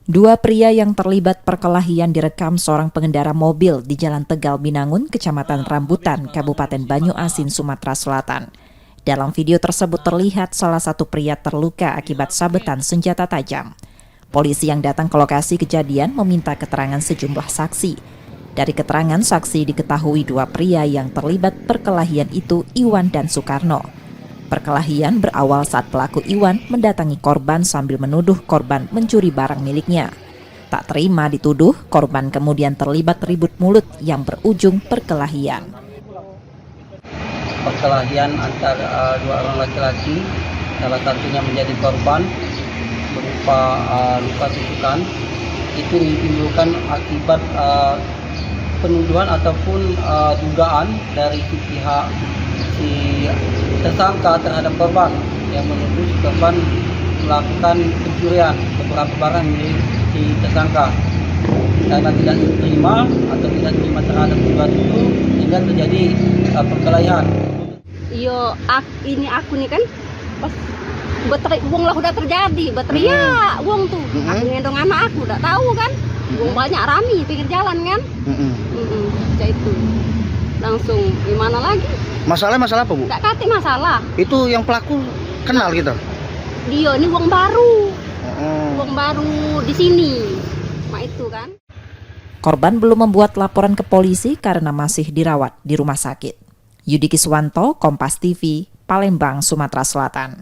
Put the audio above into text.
Dua pria yang terlibat perkelahian direkam seorang pengendara mobil di Jalan Tegal Binangun, Kecamatan Rambutan, Kabupaten Banyuasin, Sumatera Selatan. Dalam video tersebut terlihat salah satu pria terluka akibat sabetan senjata tajam. Polisi yang datang ke lokasi kejadian meminta keterangan sejumlah saksi. Dari keterangan saksi diketahui dua pria yang terlibat perkelahian itu Iwan dan Soekarno. Perkelahian berawal saat pelaku Iwan mendatangi korban sambil menuduh korban mencuri barang miliknya. Tak terima dituduh, korban kemudian terlibat ribut mulut yang berujung perkelahian. Perkelahian antara dua orang laki-laki, salah satunya menjadi korban berupa luka tusukan. Itu ditimbulkan akibat penuduhan ataupun dugaan dari pihak si tersangka terhadap korban yang menuduh korban melakukan pencurian beberapa barang milik si tersangka. Karena tidak diterima atau tidak terima terhadap tuduhan itu, hingga terjadi perkelahian. Iyo, ini aku nih kan pas wong lah udah terjadi, berteriak wong tuh. Aku ngendong anak aku, udah tahu kan. Wong banyak rame pinggir jalan kan. Kayak itu. Langsung gimana lagi? Masalah apa, Bu? Gak kati masalah. Itu yang pelaku kenal gitu? Dia ini wong baru. Wong baru di sini. Itu kan. Korban belum membuat laporan ke polisi karena masih dirawat di rumah sakit. Yudi Kiswanto, Kompas TV, Palembang, Sumatera Selatan.